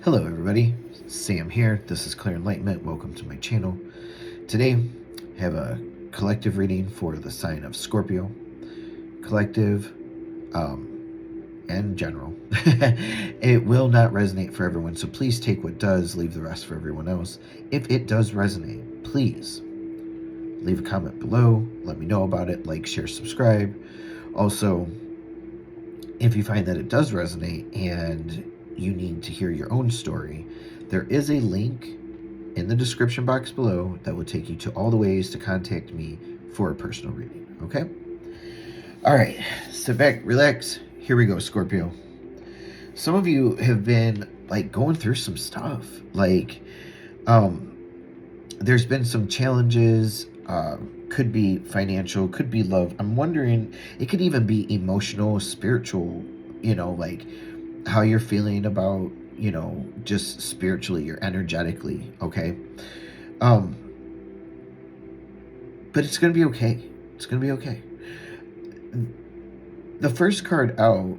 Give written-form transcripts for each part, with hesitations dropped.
Hello everybody, Sam here. This is Clear Enlightenment. Welcome to my channel. Today, I have a collective reading for the sign of Scorpio. Collective and general. It will not resonate for everyone, so please take what does, leave the rest for everyone else. If it does resonate, please leave a comment below. Let me know about it. Like, share, subscribe. Also, if you find that it does resonate and you need to hear your own story, there is a link in the description box below that will take you to all the ways to contact me for a personal reading, okay? All right, sit back, relax. Here we go, Scorpio. Some of you have been like going through some stuff. Like, there's been some challenges, could be financial, could be love. I'm wondering, it could even be emotional, spiritual, like how you're feeling about, just spiritually or energetically, okay? But it's going to be okay. It's going to be okay. The first card out,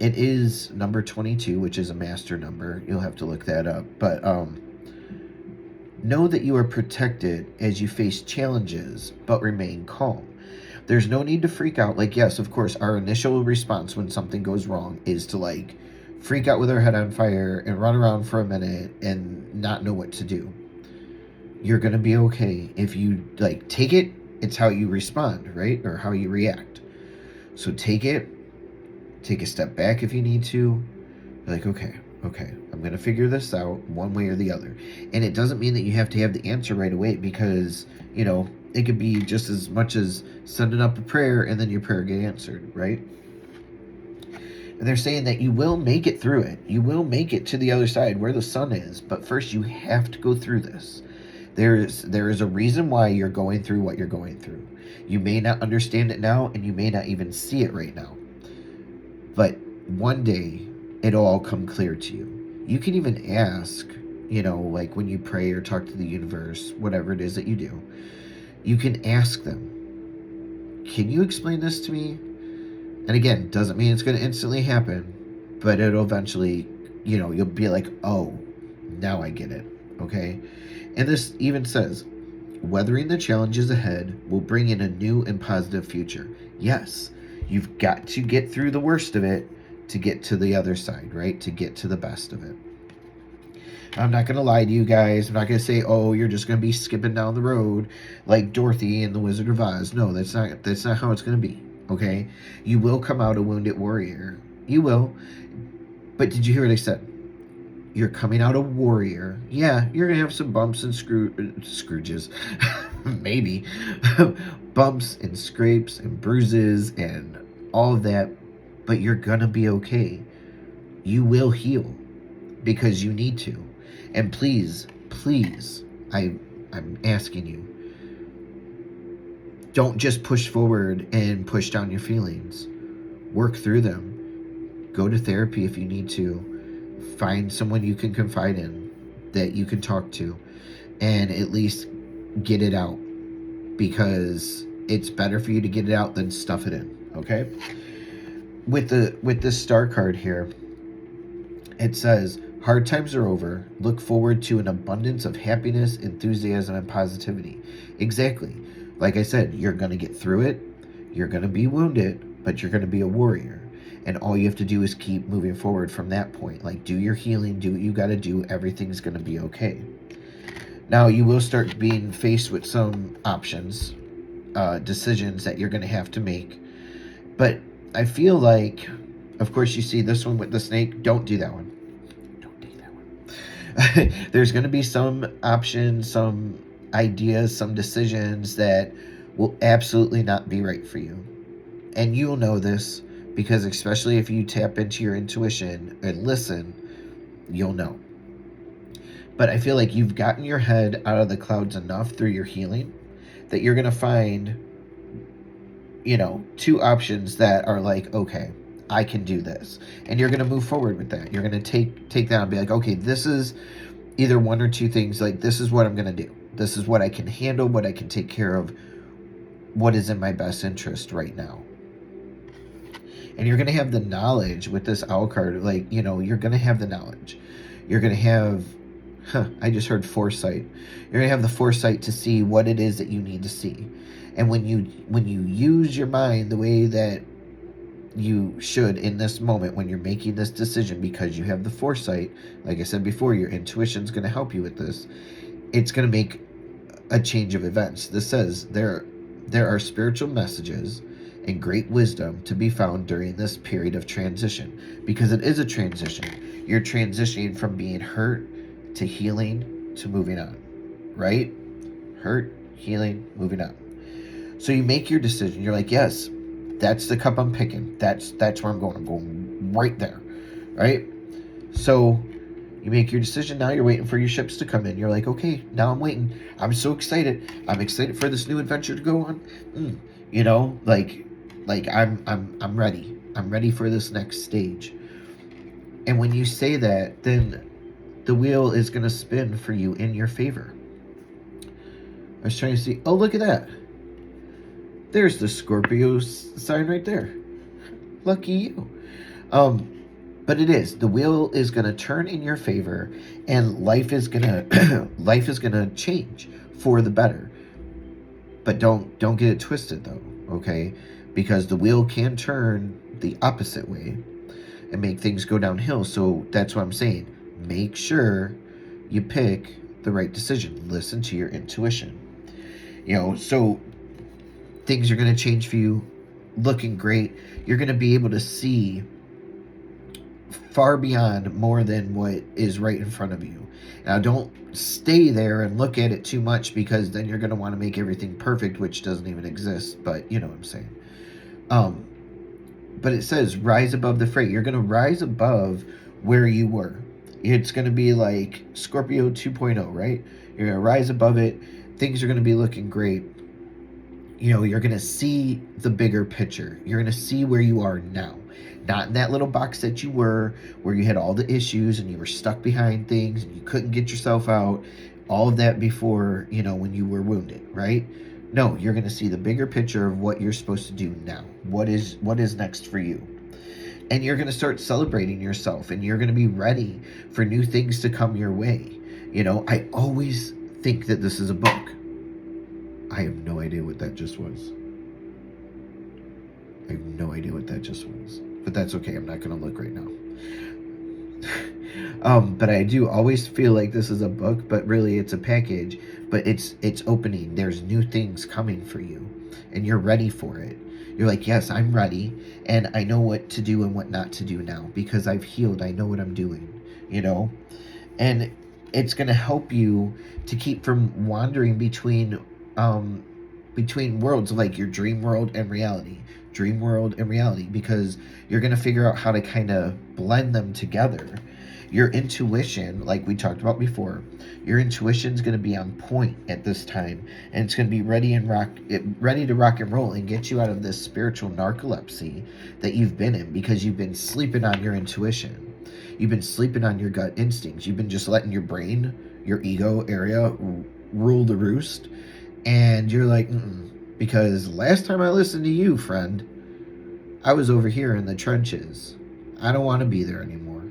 it is number 22, which is a master number. You'll have to look that up. But know that you are protected as you face challenges, but remain calm. There's no need to freak out. Like, yes, of course, our initial response when something goes wrong is to like freak out with our head on fire and run around for a minute and not know what to do. You're going to be okay. If you like take it, it's how you respond, right? Or how you react. So take it, take a step back if you need to. Be like, okay, I'm going to figure this out one way or the other. And it doesn't mean that you have to have the answer right away, because, it could be just as much as sending up a prayer and then your prayer get answered, right? And they're saying that you will make it through it. You will make it to the other side where the sun is. But first, you have to go through this. There is a reason why you're going through what you're going through. You may not understand it now, and you may not even see it right now. But one day, it'll all come clear to you. You can even ask, like when you pray or talk to the universe, whatever it is that you do, you can ask them, can you explain this to me? And again, doesn't mean it's going to instantly happen, but it'll eventually, you'll be like, oh, now I get it, okay? And this even says, weathering the challenges ahead will bring in a new and positive future. Yes, you've got to get through the worst of it to get to the other side, right? To get to the best of it. I'm not going to lie to you guys. I'm not going to say, oh, you're just going to be skipping down the road like Dorothy in The Wizard of Oz. No, that's not how it's going to be. Okay, you will come out a wounded warrior. You will. But did you hear what I said? You're coming out a warrior. Yeah, you're going to have some bumps and scrooges. Maybe. Bumps and scrapes and bruises and all of that. But you're going to be okay. You will heal because you need to. And please, I'm asking you, don't just push forward and push down your feelings. Work through them. Go to therapy if you need to. Find someone you can confide in, that you can talk to, and at least get it out, because it's better for you to get it out than stuff it in, okay? With the star card here, it says, hard times are over. Look forward to an abundance of happiness, enthusiasm, and positivity. Exactly. Like I said, you're going to get through it. You're going to be wounded, but you're going to be a warrior. And all you have to do is keep moving forward from that point. Like, do your healing, do what you got to do. Everything's going to be okay. Now, you will start being faced with some options, decisions that you're going to have to make. But I feel like, of course, you see this one with the snake. Don't do that one. Don't take that one. There's going to be some options, some ideas, some decisions that will absolutely not be right for you. And you'll know this, because especially if you tap into your intuition and listen, you'll know. But I feel like you've gotten your head out of the clouds enough through your healing that you're going to find, two options that are like, okay, I can do this. And you're going to move forward with that. You're going to take that and be like, okay, this is either one or two things. Like, this is what I'm going to do. This is what I can handle, what I can take care of, what is in my best interest right now. And you're going to have the knowledge with this owl card. Like, you know, you're going to have the knowledge. You're going to have, I just heard foresight. You're going to have the foresight to see what it is that you need to see. And when you use your mind the way that you should in this moment when you're making this decision, because you have the foresight, like I said before, your intuition's going to help you with this. It's going to make a change of events. This says there are spiritual messages and great wisdom to be found during this period of transition, because it is a transition. You're transitioning from being hurt to healing to moving on, right? Hurt, healing, moving on. So you make your decision. You're like, yes, that's the cup I'm picking. That's where I'm going. I'm going right there, right? So you make your decision. Now you're waiting for your ships to come in. You're like, okay, now I'm waiting. I'm so excited. I'm excited for this new adventure to go on. You know, like I'm ready. I'm ready for this next stage. And when you say that, then the wheel is going to spin for you in your favor. I was trying to see. Oh, look at that. There's the Scorpio sign right there. Lucky you. But it is. The wheel is going to turn in your favor, and life is going to change for the better. But don't get it twisted though, okay? Because the wheel can turn the opposite way and make things go downhill. So that's what I'm saying. Make sure you pick the right decision. Listen to your intuition. You know, so things are going to change for you, looking great. You're going to be able to see far beyond more than what is right in front of you. Now, don't stay there and look at it too much, because then you're going to want to make everything perfect, which doesn't even exist, but you know what I'm saying. But it says rise above the fray. You're going to rise above where you were. It's going to be like Scorpio 2.0, right? You're going to rise above it. Things are going to be looking great. You know, you're going to see the bigger picture. You're going to see where you are now. Not in that little box that you were, where you had all the issues and you were stuck behind things and you couldn't get yourself out. All of that before, you know, when you were wounded, right? No, you're going to see the bigger picture of what you're supposed to do now. What is next for you? And you're going to start celebrating yourself, and you're going to be ready for new things to come your way. You know, I always think that this is a book. I have no idea what that just was. I have no idea what that just was. But that's okay. I'm not going to look right now. But I do always feel like this is a book, but really it's a package. But it's opening. There's new things coming for you, and you're ready for it. You're like, yes, I'm ready, and I know what to do and what not to do now, because I've healed. I know what I'm doing, you know? And it's going to help you to keep from wandering between worlds, like your dream world and reality. Dream world and reality, because you're going to figure out how to kind of blend them together. Your intuition, like we talked about before, your intuition is going to be on point at this time, and it's going to be ready to rock and roll and get you out of this spiritual narcolepsy that you've been in, because you've been sleeping on your intuition. You've been sleeping on your gut instincts. You've been just letting your brain, your ego area, rule the roost. And you're like, because last time I listened to you, friend, I was over here in the trenches. I don't want to be there anymore.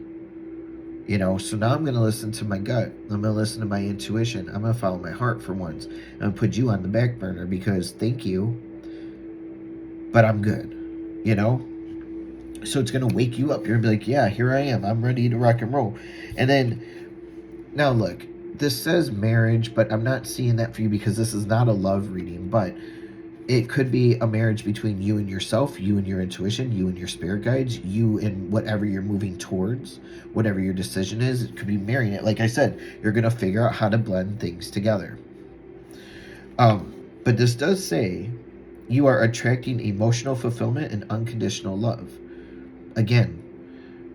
You know, so now I'm going to listen to my gut. I'm going to listen to my intuition. I'm going to follow my heart for once. I'm going to put you on the back burner, because thank you, but I'm good, you know? So it's going to wake you up. You're going to be like, yeah, here I am. I'm ready to rock and roll. And then, now look, this says marriage, but I'm not seeing that for you, because this is not a love reading, but it could be a marriage between you and yourself, you and your intuition, you and your spirit guides, you and whatever you're moving towards, whatever your decision is. It could be marrying it. Like I said, you're going to figure out how to blend things together. But this does say you are attracting emotional fulfillment and unconditional love. Again,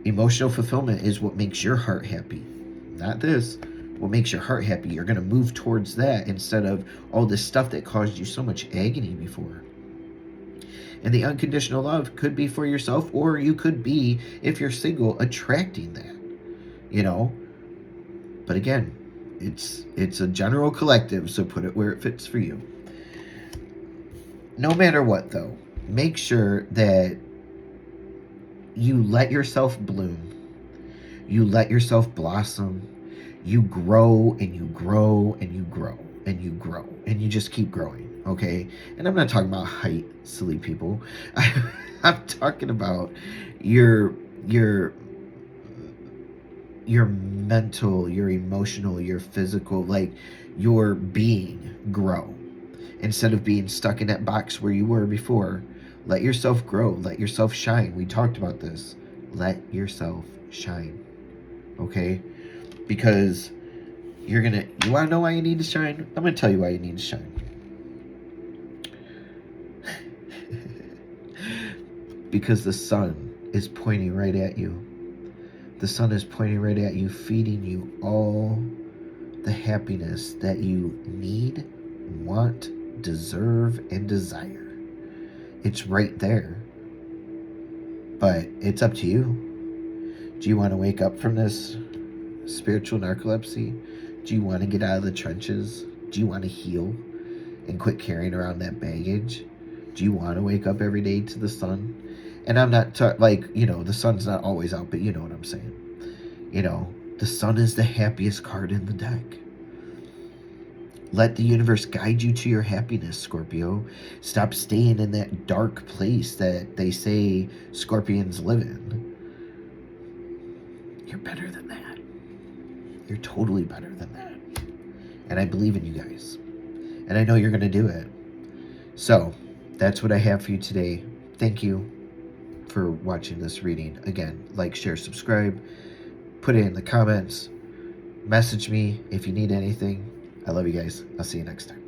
emotional fulfillment is what makes your heart happy, not this. What makes your heart happy. You're going to move towards that instead of all this stuff that caused you so much agony before. And the unconditional love could be for yourself, or you could be, if you're single, attracting that, you know. But again, it's a general collective, so put it where it fits for you. No matter what, though, make sure that you let yourself bloom, you let yourself blossom, you grow and you grow and you grow and you grow and you just keep growing, okay? And I'm not talking about height, silly people. I'm talking about your your your mental, your emotional, your physical, like your being grow. Instead of being stuck in that box where you were before, let yourself grow, let yourself shine. We talked about this. Let yourself shine, okay? Because you want to know why you need to shine? I'm going to tell you why you need to shine. Because the sun is pointing right at you. The sun is pointing right at you, feeding you all the happiness that you need, want, deserve, and desire. It's right there. But it's up to you. Do you want to wake up from this spiritual narcolepsy? Do you want to get out of the trenches? Do you want to heal and quit carrying around that baggage? Do you want to wake up every day to the sun? And I'm not the sun's not always out, but you know what I'm saying. The sun is the happiest card in the deck. Let the universe guide you to your happiness, Scorpio. Stop staying in that dark place that they say Scorpions live in. You're better than that. You're totally better than that. And I believe in you guys. And I know you're going to do it. So, that's what I have for you today. Thank you for watching this reading. Again, like, share, subscribe. Put it in the comments. Message me if you need anything. I love you guys. I'll see you next time.